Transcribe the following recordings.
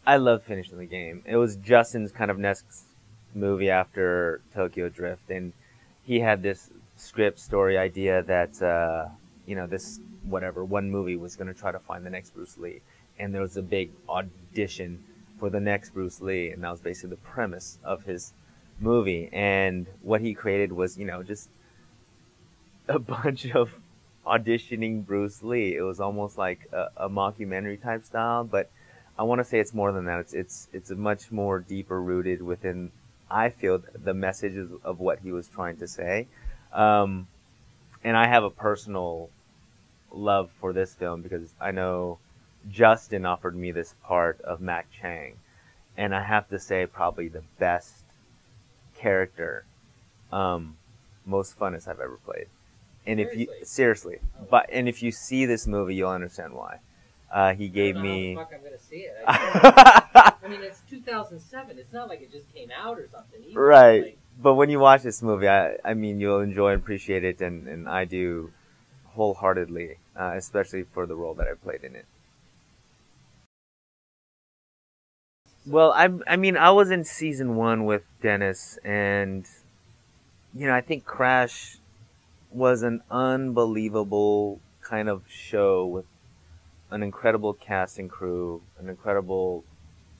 I love finishing the game. It was Justin's kind of next movie after Tokyo Drift, and he had this script story idea that this whatever one movie was going to try to find the next Bruce Lee, and there was a big audition for the next Bruce Lee, and that was basically the premise of his movie. And what he created was just a bunch of auditioning Bruce Lee. It was almost like a mockumentary type style, but I want to say it's more than that. It's a much more deeper rooted within, I feel, the messages of what he was trying to say. And I have a personal love for this film because I know Justin offered me this part of Mac Chang, and I have to say probably the best character, most funnest I've ever played. And seriously, and if you see this movie, you'll understand why. He gave me. How the fuck I'm gonna see it? I mean, it's 2007. It's not like it just came out or something. Right. Like, but when you watch this movie, I mean, you'll enjoy and appreciate it, and I do wholeheartedly, especially for the role that I played in it. Well, I mean, I was in season 1 with Dennis, and I think Crash was an unbelievable kind of show with an incredible cast and crew, an incredible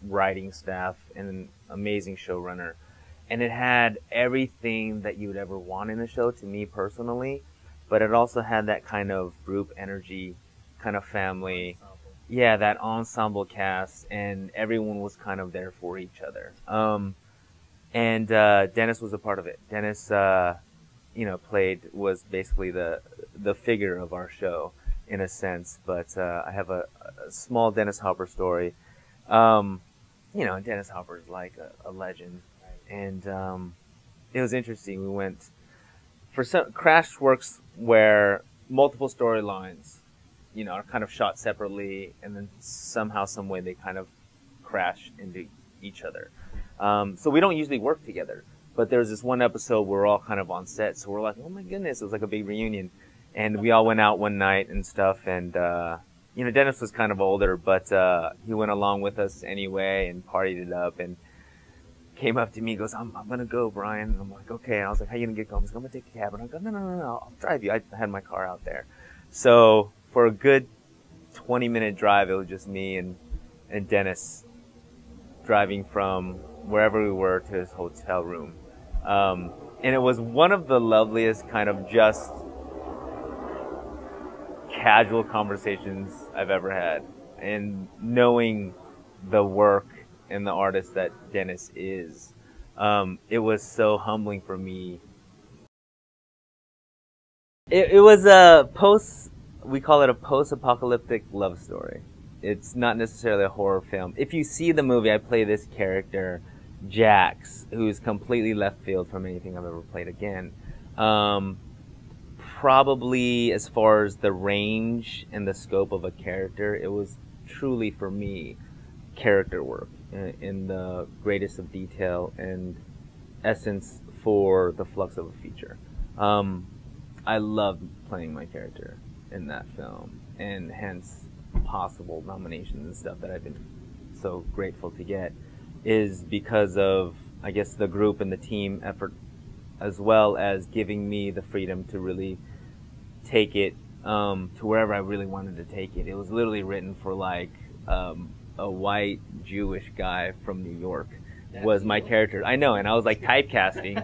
writing staff, and an amazing showrunner. And it had everything that you would ever want in a show, to me personally, but it also had that kind of group energy, kind of family. Yeah, that ensemble cast, and everyone was kind of there for each other. And Dennis was a part of it. Dennis, was basically the figure of our show, in a sense. But I have a small Dennis Hopper story. Dennis Hopper is like a legend, and it was interesting. We went for some Crash works where multiple storylines, are kind of shot separately, and then somehow, some way, they kind of crash into each other. So we don't usually work together. But there was this one episode where we're all kind of on set, so we're like, oh my goodness, it was like a big reunion. And we all went out one night and stuff, and, Dennis was kind of older, but he went along with us anyway and partied it up, and came up to me, goes, I'm going to go, Brian. And I'm like, okay. And I was like, how you going to get going? He's going to take a cab. And I go, no, I'll drive you. I had my car out there. So for a good 20-minute drive, it was just me and Dennis driving from wherever we were to his hotel room. And it was one of the loveliest kind of just casual conversations I've ever had. And knowing the work and the artist that Dennis is, it was so humbling for me. It was we call it a post-apocalyptic love story. It's not necessarily a horror film. If you see the movie, I play this character, Jax, who's completely left field from anything I've ever played again. Probably as far as the range and the scope of a character, it was truly, for me, character work in the greatest of detail and essence for the flux of a feature. I loved playing my character in that film, and hence possible nominations and stuff that I've been so grateful to get is because of, I guess, the group and the team effort, as well as giving me the freedom to really take it to wherever I really wanted to take it. It was literally written for like a white Jewish guy from New York was my character. I know, and I was like typecasting,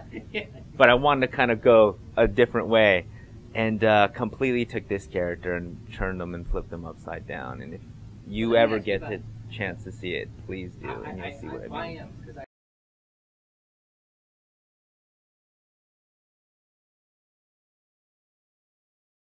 but I wanted to kind of go a different way, and completely took this character and turned them and flipped them upside down. And if you ever get the chance to see it, please do, and you'll see what I mean. Because